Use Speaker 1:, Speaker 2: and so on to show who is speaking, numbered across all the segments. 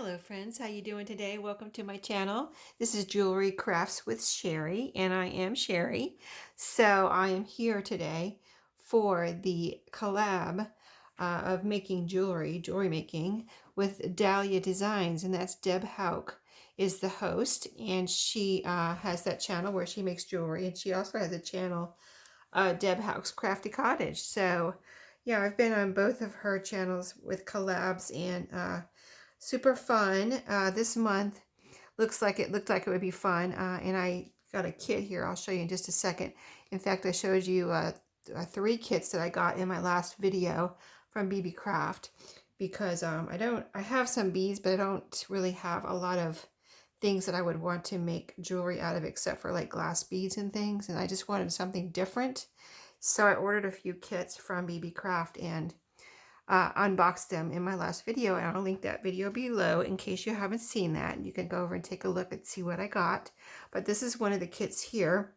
Speaker 1: Hello friends, how you doing today? Welcome to my channel. This is Jewelry Crafts with Sheree, and I am Sheree. So I am here today for the collab of making jewelry making with Dahlia Designs, and that's Deb Houck is the host, and she has that channel where she makes jewelry, and she also has a channel, Deb Houck's Crafty Cottage. So yeah, I've been on both of her channels with collabs, and super fun. This month looked like it would be fun, and I got a kit here. I'll show you in just a second. In fact, I showed you 3 kits that I got in my last video from Beebeecraft, because I have some beads, but I don't really have a lot of things that I would want to make jewelry out of, except for like glass beads and things, and I just wanted something different. So I ordered a few kits from Beebeecraft and unboxed them in my last video, and I'll link that video below in case you haven't seen that. You can go over and take a look and see what I got. But this is one of the kits here,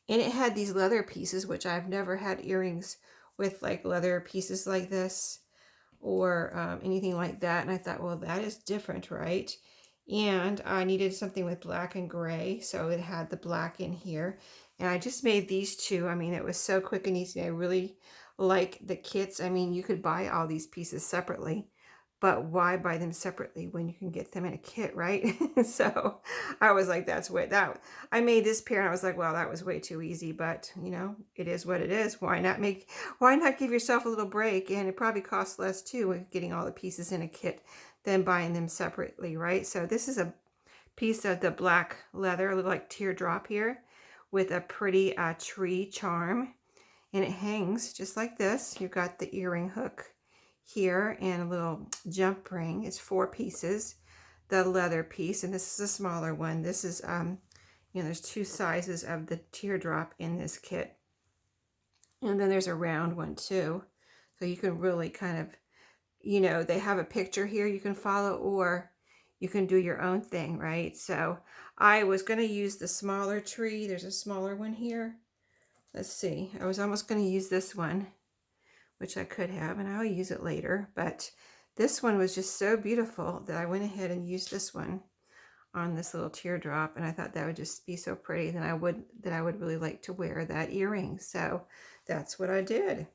Speaker 1: and it had these leather pieces, which I've never had earrings with like leather pieces like this or anything like that. And I thought, well, that is different, right? And I needed something with black and gray, so it had the black in here. And I just made these 2. I mean, it was so quick and easy. I really like the kits. I mean, you could buy all these pieces separately, but why buy them separately when you can get them in a kit, right? So I was like, that's what that, I made this pair and I was like, well, that was way too easy, but you know, it is what it is. Why not give yourself a little break? And it probably costs less too with getting all the pieces in a kit than buying them separately, right? So this is a piece of the black leather, a little like teardrop here, with a pretty tree charm, and it hangs just like this. You've got the earring hook here and a little jump ring. It's 4 pieces, the leather piece, and this is a smaller one. This is you know, there's 2 sizes of the teardrop in this kit, and then there's a round one too, so you can really kind of, you know, they have a picture here you can follow, or you can do your own thing, right? So I was going to use the smaller tree. There's a smaller one here. Let's see. I was almost going to use this one, which I could have, and I'll use it later. But this one was just so beautiful that I went ahead and used this one on this little teardrop, and I thought that would just be so pretty. Then I would really like to wear that earring. So that's what I did.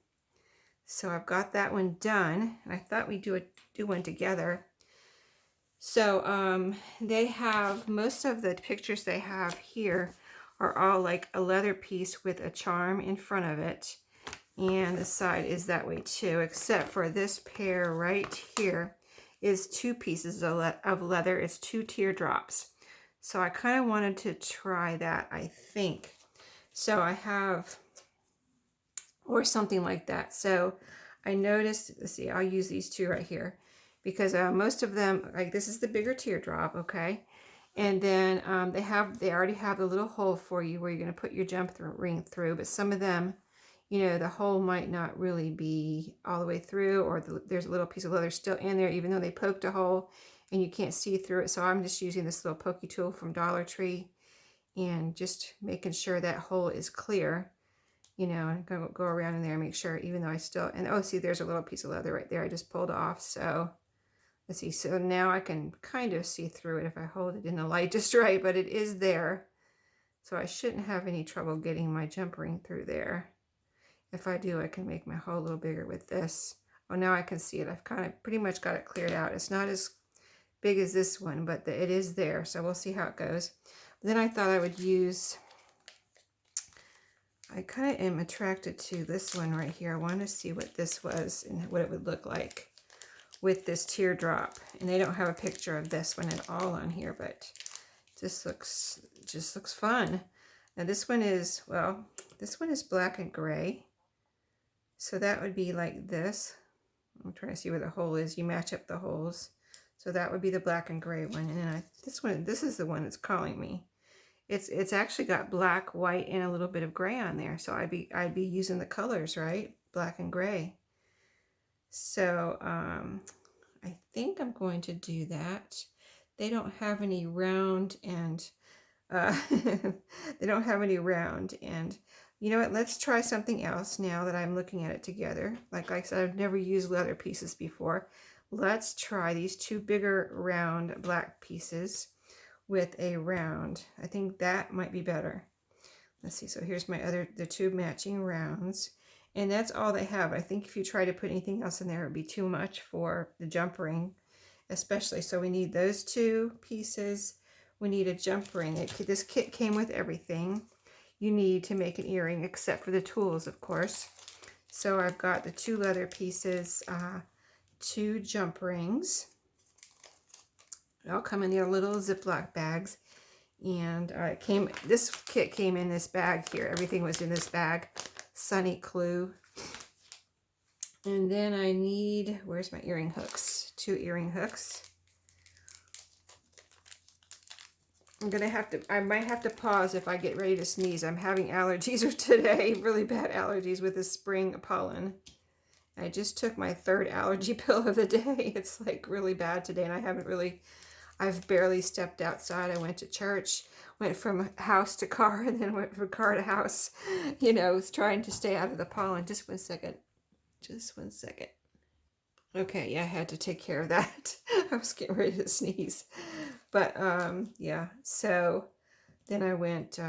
Speaker 1: So I've got that one done, and I thought we'd do one together. So they have, most of the pictures they have here are all like a leather piece with a charm in front of it, and the side is that way too, except for this pair right here is 2 pieces of leather. It's 2 teardrops. So I kind of wanted to try that, I think. So I have, or something like that. So I noticed, let's see, I'll use these 2 right here, because most of them, like this is the bigger teardrop, okay? And then they already have the little hole for you where you're going to put your ring through, but some of them, you know, the hole might not really be all the way through, or there's a little piece of leather still in there, even though they poked a hole and you can't see through it. So I'm just using this little pokey tool from Dollar Tree and just making sure that hole is clear. You know, and go around in there and make sure, even though I still, and oh, see, there's a little piece of leather right there I just pulled off. So let's see, so now I can kind of see through it if I hold it in the light just right, but it is there. So I shouldn't have any trouble getting my jump ring through there. If I do, I can make my hole a little bigger with this. Oh, now I can see it. I've kind of pretty much got it cleared out. It's not as big as this one, but it is there. So we'll see how it goes. But then I thought I would use, I kind of am attracted to this one right here. I want to see what this was and what it would look like with this teardrop. And they don't have a picture of this one at all on here, but this just looks fun. Now this one is, well, this one is black and gray. So that would be like this. I'm trying to see where the hole is. You match up the holes. So that would be the black and gray one. And then this is the one that's calling me. It's actually got black, white, and a little bit of gray on there. So I'd be using the colors, right? Black and gray. So I think I'm going to do that. They don't have any round, and they don't have any round. And you know what? Let's try something else now that I'm looking at it together. Like I said, I've never used leather pieces before. let's try these two bigger round black pieces with a round. I think that might be better. Let's see, so here's the two matching rounds, and that's all they have. I think if you try to put anything else in there, it would be too much for the jump ring, especially. So we need those two pieces. We need a jump ring. This kit came with everything you need to make an earring, except for the tools, of course. So I've got the two leather pieces, two jump rings. They all come in their little Ziploc bags. And this kit came in this bag here. Everything was in this bag. Sunny Clue. And then I need, where's my earring hooks? Two earring hooks. I might have to pause if I get ready to sneeze. I'm having allergies today, really bad allergies with the spring pollen. I just took my third allergy pill of the day. It's like really bad today, and I've barely stepped outside. I went to church, went from house to car, and then went from car to house, you know, trying to stay out of the pollen. Just one second. Just one second. Okay, yeah, I had to take care of that. I was getting ready to sneeze. But, yeah, so then I went,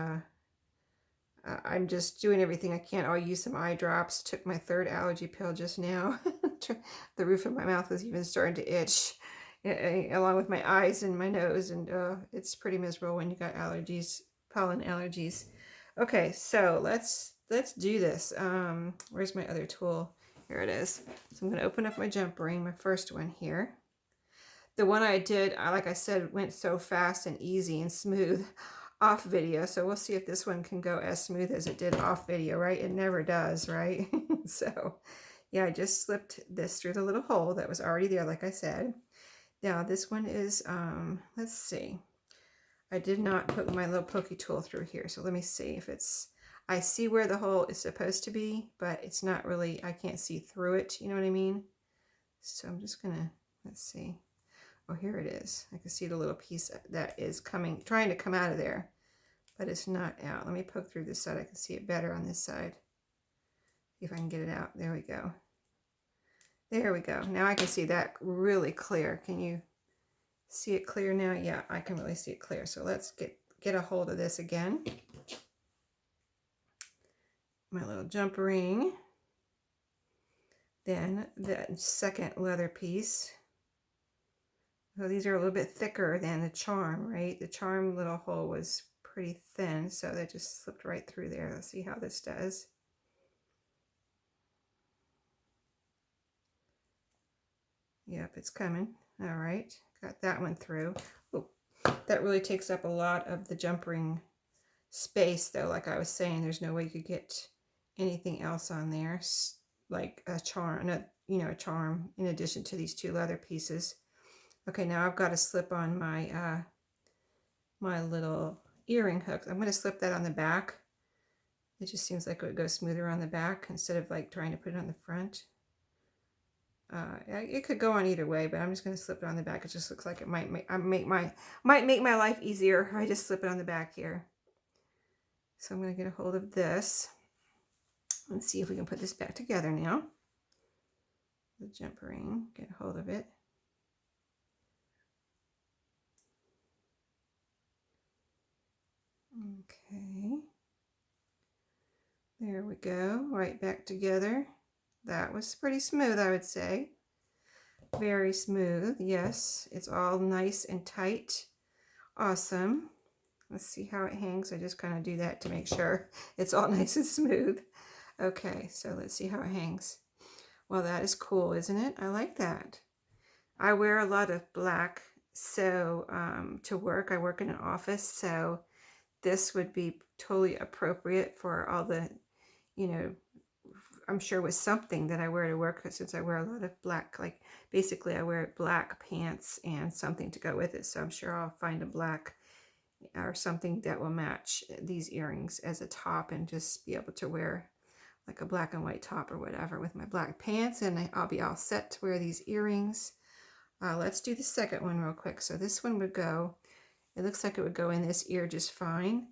Speaker 1: I'm just doing everything I can. I'll use some eye drops. Took my third allergy pill just now. The roof of my mouth is even starting to itch, along with my eyes and my nose, and it's pretty miserable when you got allergies, pollen allergies. Okay, so let's do this. Where's my other tool? Here it is. So I'm going to open up my jump ring, my first one here. The one I did, like I said, went so fast and easy and smooth off video. So we'll see if this one can go as smooth as it did off video, right? It never does, right? So yeah, I just slipped this through the little hole that was already there, like I said. Now this one is, let's see. I did not put my little pokey tool through here. So let me see if it's, I see where the hole is supposed to be, but it's not really, I can't see through it. You know what I mean? So I'm just gonna, let's see. Oh, here it is. I can see the little piece that is trying to come out of there, but it's not out. Let me poke through this side. I can see it better on this side. See if I can get it out. There we go. There we go. Now I can see that really clear. Can you see it clear now? Yeah, I can really see it clear. So let's get a hold of this again. My little jump ring. Then the second leather piece. So these are a little bit thicker than the charm, right? The charm little hole was pretty thin, so that just slipped right through there. Let's see how this does. Yep, it's coming. All right, got that one through. Oh, that really takes up a lot of the jump ring space, though. Like I was saying, there's no way you could get anything else on there, like a charm, a charm in addition to these two leather pieces. Okay, now I've got to slip on my my little earring hooks. I'm going to slip that on the back. It just seems like it would go smoother on the back instead of like trying to put it on the front. It could go on either way, but I'm just going to slip it on the back. It just looks like it might make my life easier if I just slip it on the back here. So I'm going to get a hold of this. Let's see if we can put this back together now. The jump ring, get a hold of it. Okay, there we go, right back together. That was pretty smooth, I would say. Very smooth, yes. It's all nice and tight. Awesome. Let's see how it hangs. I just kind of do that to make sure it's all nice and smooth. Okay, so let's see how it hangs. Well, that is cool, isn't it? I like that. I wear a lot of black, so to work. I work in an office, so this would be totally appropriate for all the, I'm sure with something that I wear to work, since I wear a lot of black, like basically I wear black pants and something to go with it. So I'm sure I'll find a black or something that will match these earrings as a top and just be able to wear like a black and white top or whatever with my black pants, and I'll be all set to wear these earrings. Let's do the second one real quick. So this one would go, it looks like it would go in this ear just fine,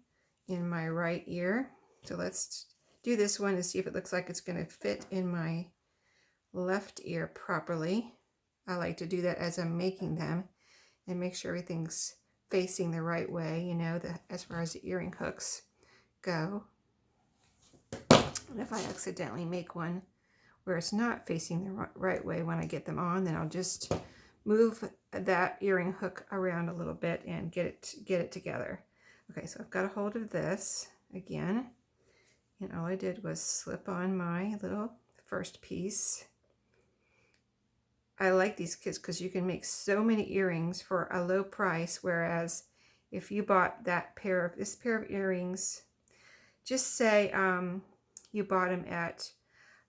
Speaker 1: in my right ear. So let's do this one and see if it looks like it's going to fit in my left ear properly. I like to do that as I'm making them and make sure everything's facing the right way, you know, as far as the earring hooks go. And if I accidentally make one where it's not facing the right way when I get them on, then I'll just move that earring hook around a little bit and get it together. Okay, so I've got a hold of this again, and all I did was slip on my little first piece. I like these kits because you can make so many earrings for a low price, whereas if you bought this pair of earrings, just say you bought them at,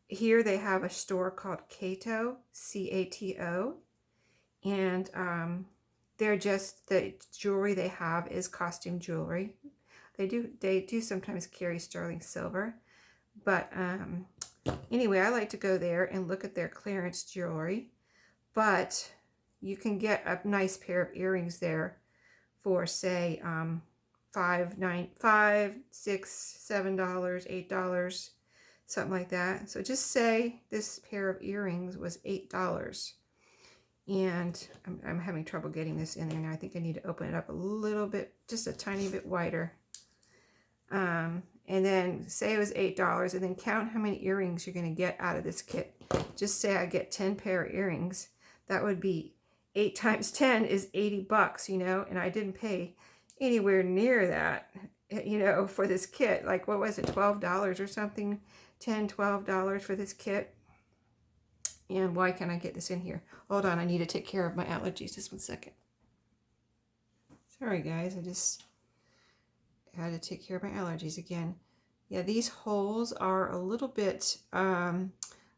Speaker 1: here they have a store called Cato, C-A-T-O, and they're just, the jewelry they have is costume jewelry. They do sometimes carry sterling silver, but anyway, I like to go there and look at their clearance jewelry. But you can get a nice pair of earrings there for, say, $5, $6, $7, $8, something like that. So just say this pair of earrings was $8. And I'm having trouble getting this in there now. I think I need to open it up a little bit, just a tiny bit wider. And then say it was $8, and then count how many earrings you're going to get out of this kit. Just say I get 10 pair of earrings. That would be 8 times 10 is $80, you know, and I didn't pay anywhere near that, you know, for this kit. Like, what was it, $12 or something? $10, $12 for this kit. And why can't I get this in here? Hold on, I need to take care of my allergies. Just 1 second. Sorry, guys, I just had to take care of my allergies again. Yeah, these holes are a little bit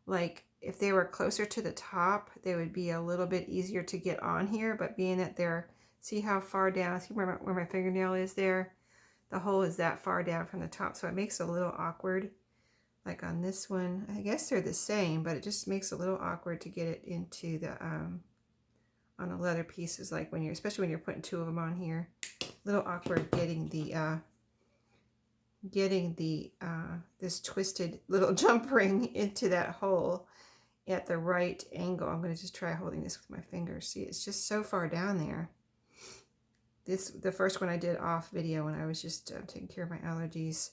Speaker 1: like, if they were closer to the top, they would be a little bit easier to get on here, but being that they're, see how far down, see where my fingernail is there? The hole is that far down from the top, so it makes it a little awkward. Like on this one, I guess they're the same, but it just makes it a little awkward to get it into the, on the leather pieces, like when you're, especially when you're putting 2 of them on here. A little awkward getting the, this twisted little jump ring into that hole at the right angle. I'm going to just try holding this with my fingers. See, it's just so far down there. The first one I did off video when I was just taking care of my allergies.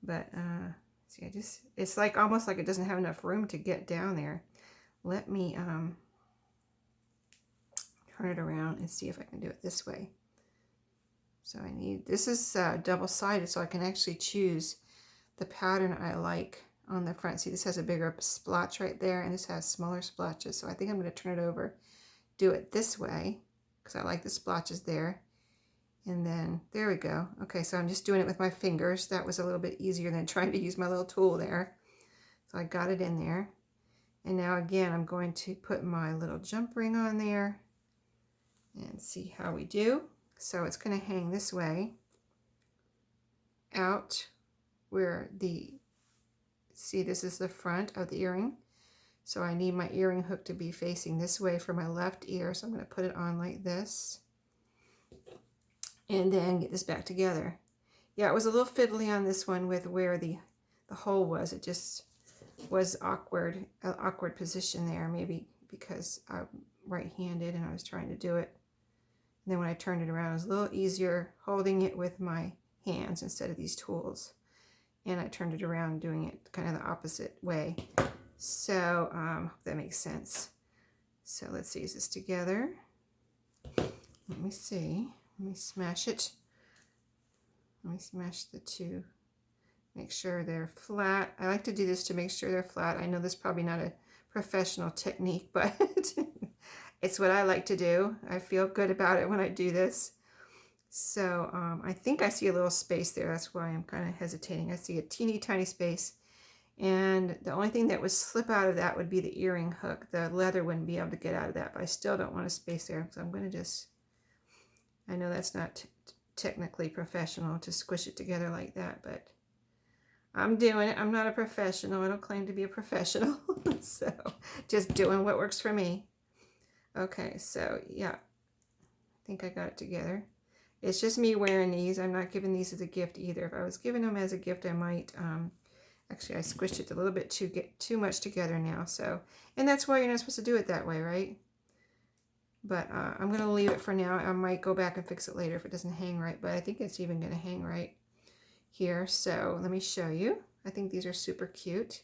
Speaker 1: But see, it's like almost like it doesn't have enough room to get down there. Let me turn it around and see if I can do it this way. So this is double-sided, so I can actually choose the pattern I like on the front. See, this has a bigger splotch right there, and this has smaller splotches. So I think I'm going to turn it over, do it this way, because I like the splotches there. And then, there we go. Okay, so I'm just doing it with my fingers. That was a little bit easier than trying to use my little tool there. So I got it in there. And now again, I'm going to put my little jump ring on there and see how we do. So it's going to hang this way out where see, this is the front of the earring. So I need my earring hook to be facing this way for my left ear. So I'm going to put it on like this. And then get this back together. Yeah, it was a little fiddly on this one with where the hole was. It just was awkward, an awkward position there, maybe because I'm right-handed and I was trying to do it. And then when I turned it around, it was a little easier holding it with my hands instead of these tools. And I turned it around doing it kind of the opposite way. So that makes sense. So let's see, is this together? Let me see. Let me smash it. Let me smash the 2. Make sure they're flat. I like to do this to make sure they're flat. I know this is probably not a professional technique, but it's what I like to do. I feel good about it when I do this. So I think I see a little space there. That's why I'm kind of hesitating. I see a teeny tiny space. And the only thing that would slip out of that would be the earring hook. The leather wouldn't be able to get out of that, but I still don't want a space there. So I'm going to just, I know that's not technically professional to squish it together like that, but I'm doing it. I'm not a professional. I don't claim to be a professional. So just doing what works for me. Okay, so yeah, I think I got it together. It's just me wearing these. I'm not giving these as a gift either. If I was giving them as a gift, I might, actually I squished it a little bit too much together now. So, and that's why you're not supposed to do it that way, right? But I'm going to leave it for now. I might go back and fix it later if it doesn't hang right, but I think it's even going to hang right here. So let me show you. I think these are super cute.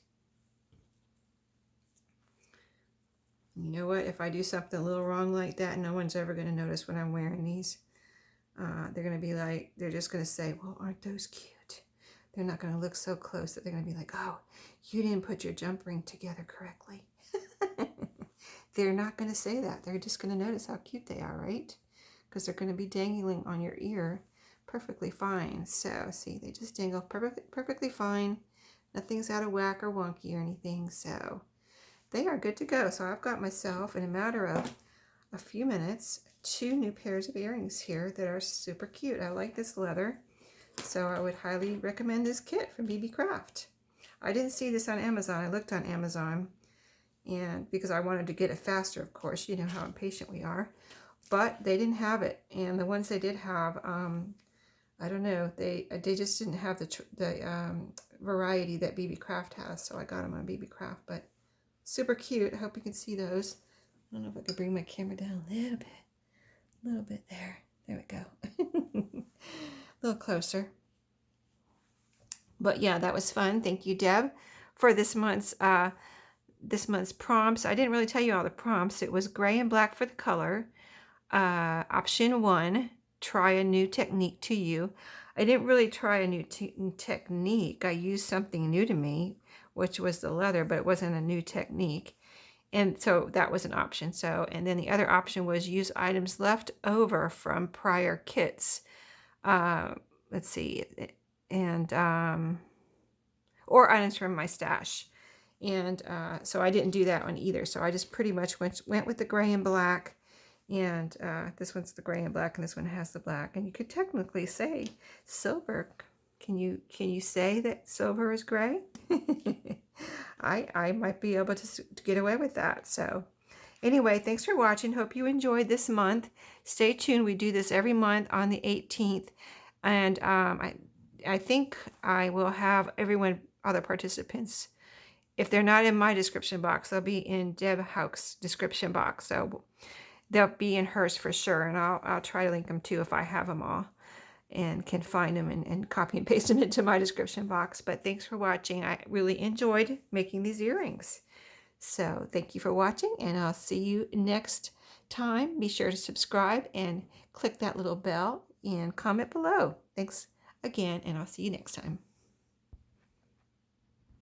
Speaker 1: You know what? If I do something a little wrong like that, no one's ever going to notice when I'm wearing these. They're going to be like, they're just going to say, well, aren't those cute? They're not going to look so close that they're going to be like, oh, you didn't put your jump ring together correctly. They're not going to say that. They're just going to notice how cute they are, right? Because they're going to be dangling on your ear perfectly fine. So, see, they just dangle perfectly fine. Nothing's out of whack or wonky or anything. So, they are good to go. So, I've got myself, in a matter of a few minutes, 2 new pairs of earrings here that are super cute. I like this leather. So, I would highly recommend this kit from Beebeecraft. I didn't see this on Amazon. I looked on Amazon. And because I wanted to get it faster, of course, you know how impatient we are, but they didn't have it. And the ones they did have, I don't know, they just didn't have the variety that Beebeecraft has. So I got them on Beebeecraft, but super cute. I hope you can see those. I don't know if I could bring my camera down a little bit there. There we go. A little closer. But yeah, that was fun. Thank you, Deb, for this month's prompts. I didn't really tell you all the prompts. It was gray and black for the color. Option 1, try a new technique to you. I didn't really try a new technique. I used something new to me, which was the leather, but it wasn't a new technique. And so that was an option. So, and then the other option was use items left over from prior kits. Let's see, and or items from my stash. And so I didn't do that one either. So I just pretty much went with the gray and black. And this one's the gray and black, and this one has the black. And you could technically say silver. Can you say that silver is gray? I might be able to get away with that. So anyway, thanks for watching. Hope you enjoyed this month. Stay tuned. We do this every month on the 18th. And I think I will have other participants. If they're not in my description box, they'll be in Deb Houck's description box. So they'll be in hers for sure. And I'll try to link them too if I have them all and can find them and copy and paste them into my description box. But thanks for watching. I really enjoyed making these earrings. So thank you for watching, and I'll see you next time. Be sure to subscribe and click that little bell and comment below. Thanks again, and I'll see you next time.